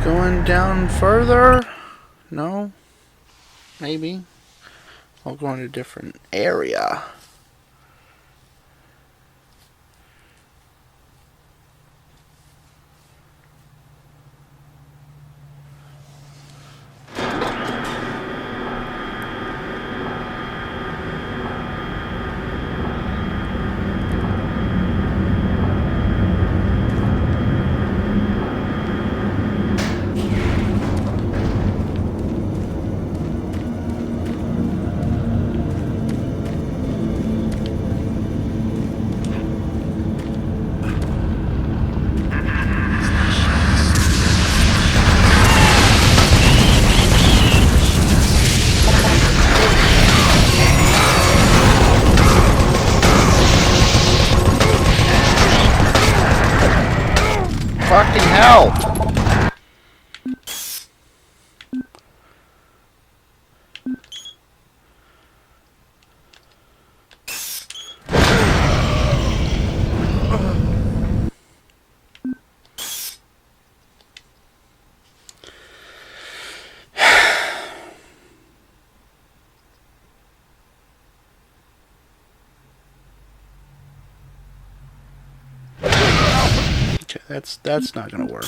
Going down further? No? Maybe. I'll go in a different area. Fucking hell! Okay, that's not gonna work.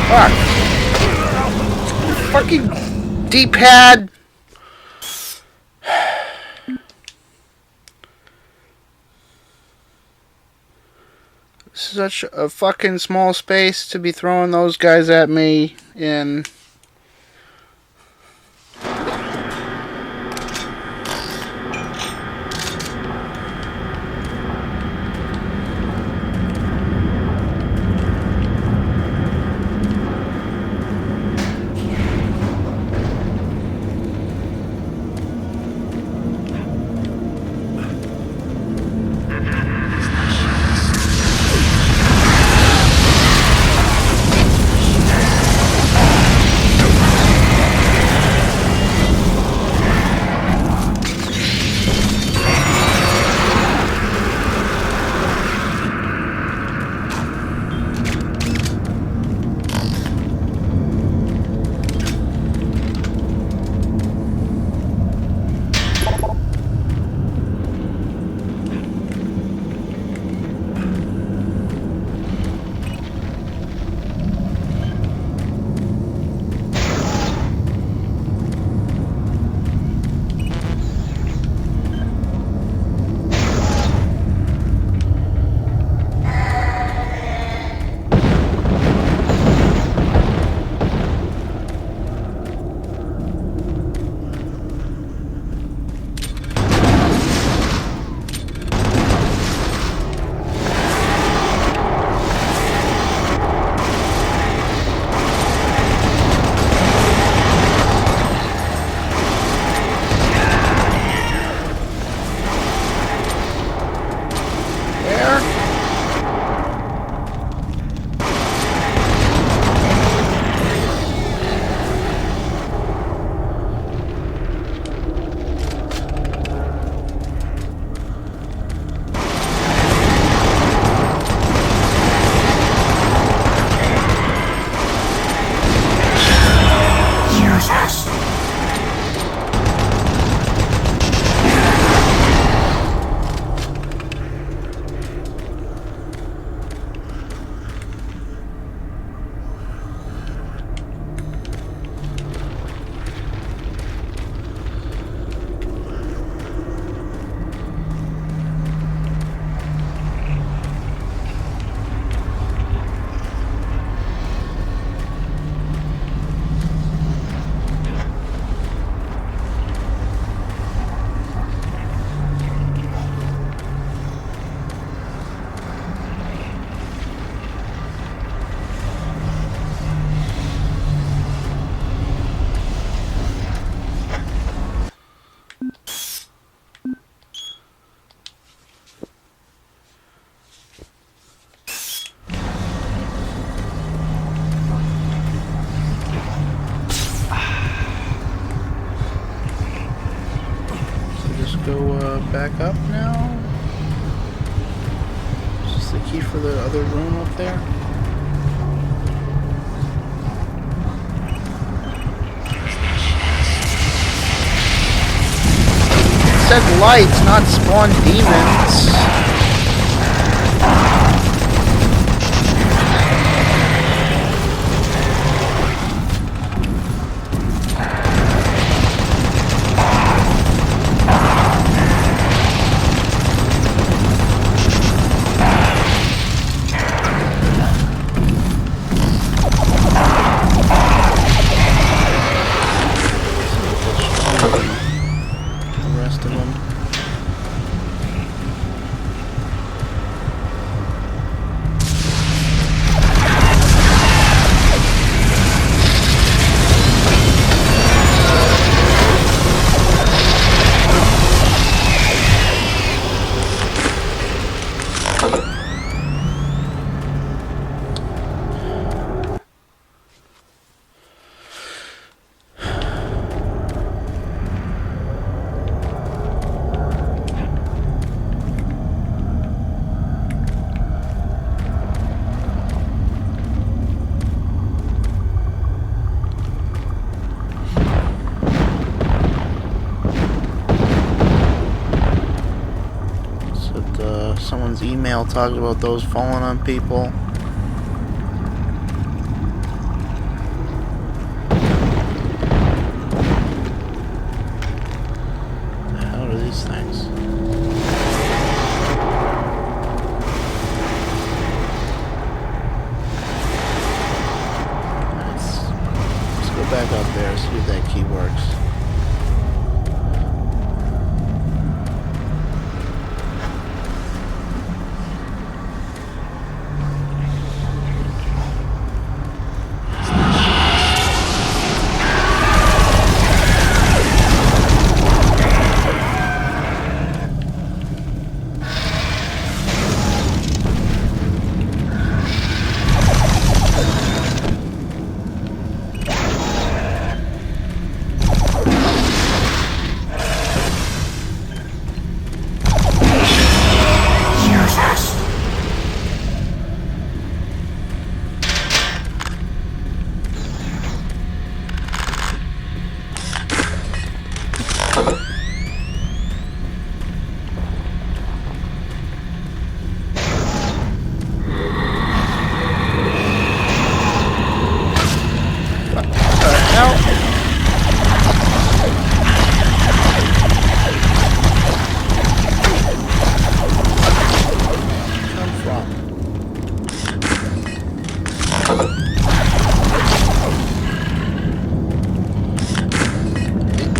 Fuck! Fucking D-pad! Such a fucking small space to be throwing those guys at me in. back up now. Is this the key for the other room up there? It said lights, not spawn demons. Someone's email talked about those falling on people. The hell are these things? Let's go back up there, see if that key works.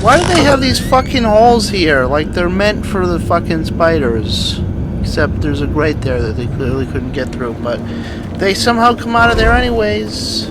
Why do they have these fucking holes here? Like they're meant for the fucking spiders. Except there's a grate there that they clearly couldn't get through, but they somehow come out of there anyways.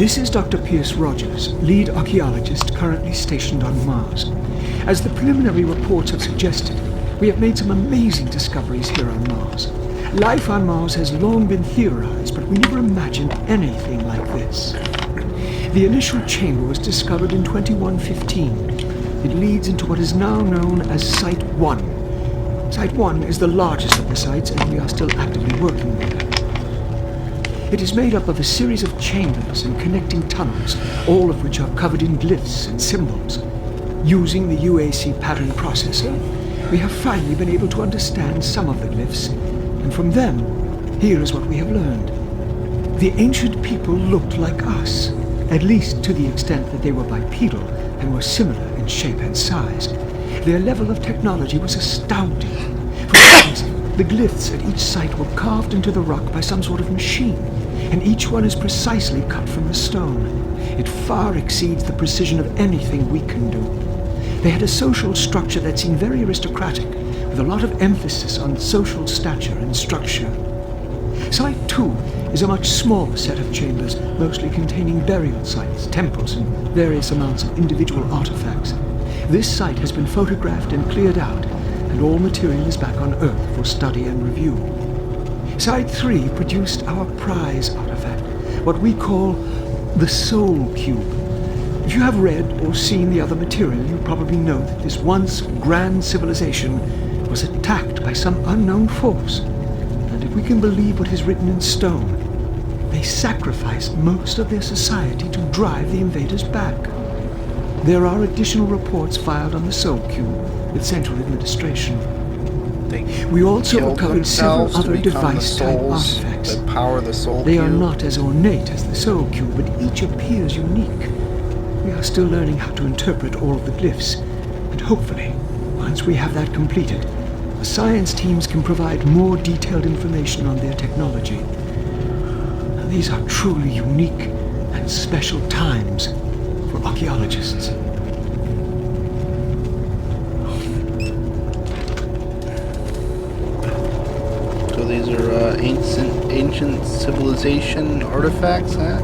This is Dr. Pierce Rogers, lead archaeologist currently stationed on Mars. As the preliminary reports have suggested, we have made some amazing discoveries here on Mars. Life on Mars has long been theorized, but we never imagined anything like this. The initial chamber was discovered in 2115. It leads into what is now known as Site 1. Site 1 is the largest of the sites, and we are still actively working there. It is made up of a series of chambers and connecting tunnels, all of which are covered in glyphs and symbols. Using the UAC pattern processor, we have finally been able to understand some of the glyphs, and from them, here is what we have learned. The ancient people looked like us, at least to the extent that they were bipedal and were similar in shape and size. Their level of technology was astounding. For instance, the glyphs at each site were carved into the rock by some sort of machine, and each one is precisely cut from the stone. It far exceeds the precision of anything we can do. They had a social structure that seemed very aristocratic, with a lot of emphasis on social stature and structure. Site 2 is a much smaller set of chambers, mostly containing burial sites, temples, and various amounts of individual artifacts. This site has been photographed and cleared out, and all material is back on Earth for study and review. Site 3 produced our prize artifact, what we call the Soul Cube. If you have read or seen the other material, you probably know that this once grand civilization was attacked by some unknown force. And if we can believe what is written in stone, they sacrificed most of their society to drive the invaders back. There are additional reports filed on the Soul Cube with Central Administration. We also recovered several other device-type artifacts. That power the Soul They Cube. are not as ornate as the Soul Cube, but each appears unique. We are still learning how to interpret all of the glyphs, and hopefully, once we have that completed, the science teams can provide more detailed information on their technology. Now, these are truly unique and special times for archaeologists. So these are ancient civilization artifacts, huh?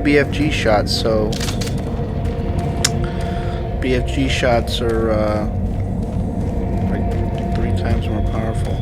BFG shots, so BFG shots are like 3 times more powerful.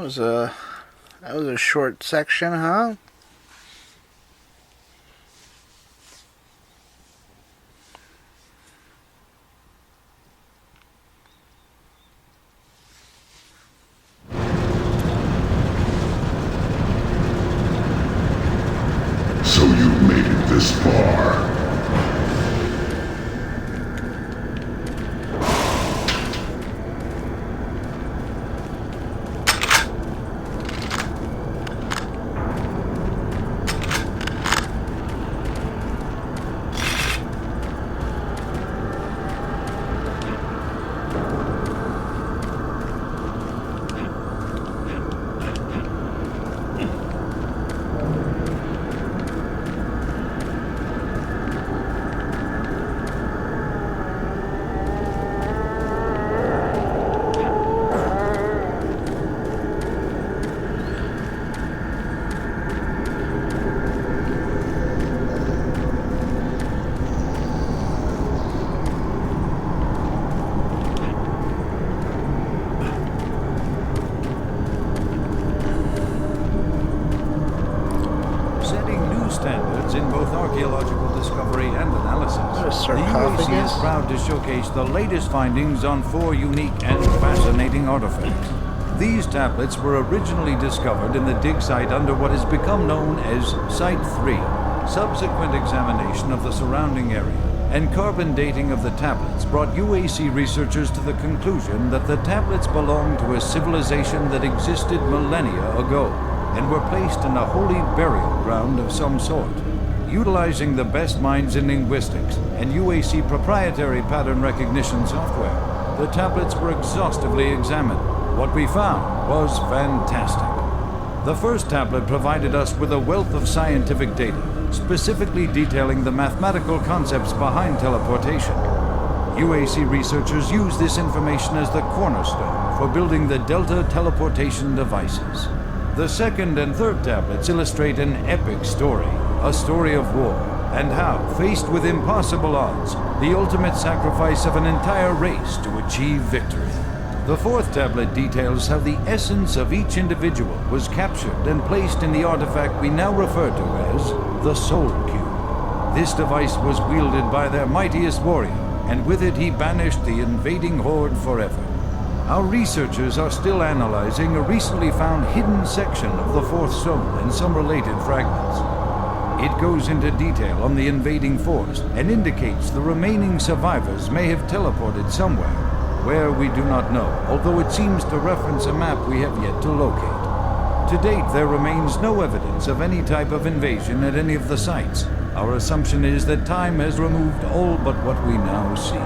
That was a short section, huh? So you've made it this far. Standards in both archaeological discovery and analysis. The UAC is proud to showcase the latest findings on 4 unique and fascinating artifacts. These tablets were originally discovered in the dig site under what has become known as Site 3. Subsequent examination of the surrounding area and carbon dating of the tablets brought UAC researchers to the conclusion that the tablets belonged to a civilization that existed millennia ago and were placed in a holy burial ground of some sort. Utilizing the best minds in linguistics and UAC proprietary pattern recognition software, the tablets were exhaustively examined. What we found was fantastic. The first tablet provided us with a wealth of scientific data, specifically detailing the mathematical concepts behind teleportation. UAC researchers use this information as the cornerstone for building the Delta teleportation devices. The second and third tablets illustrate an epic story, a story of war, and how, faced with impossible odds, the ultimate sacrifice of an entire race to achieve victory. The fourth tablet details how the essence of each individual was captured and placed in the artifact we now refer to as the Soul Cube. This device was wielded by their mightiest warrior, and with it he banished the invading horde forever. Our researchers are still analyzing a recently found hidden section of the fourth stone and some related fragments. It goes into detail on the invading force and indicates the remaining survivors may have teleported somewhere, where we do not know, although it seems to reference a map we have yet to locate. To date, there remains no evidence of any type of invasion at any of the sites. Our assumption is that time has removed all but what we now see.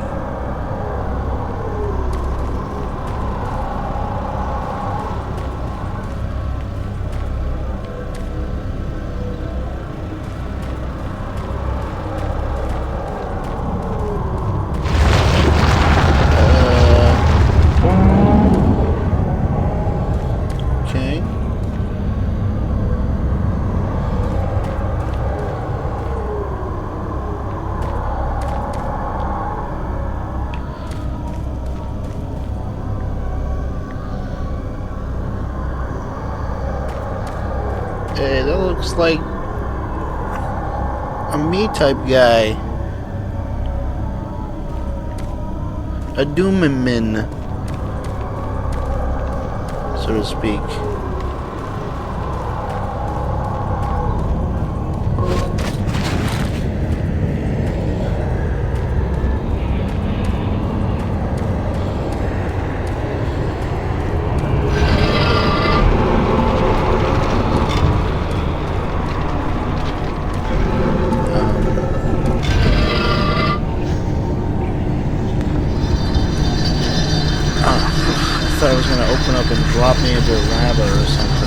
Hey, that looks like a me-type guy. A Doomamin, so to speak. I thought it was going to open up and drop me into lava or something.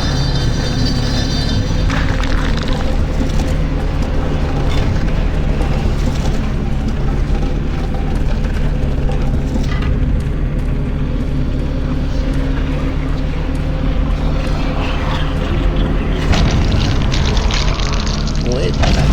Wait a minute.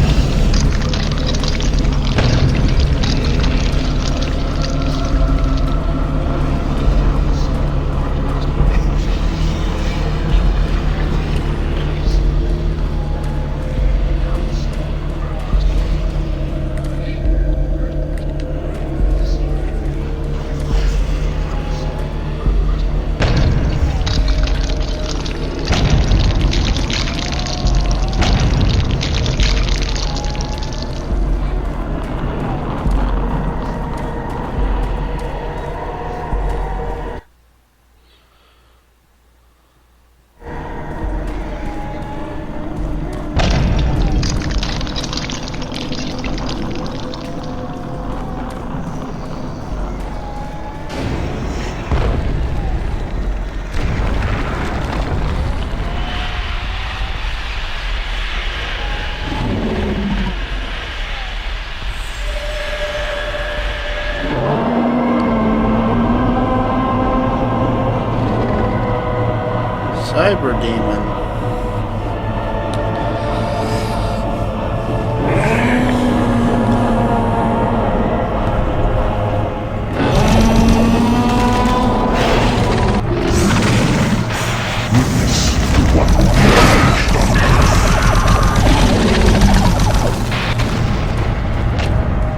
Cyber demon.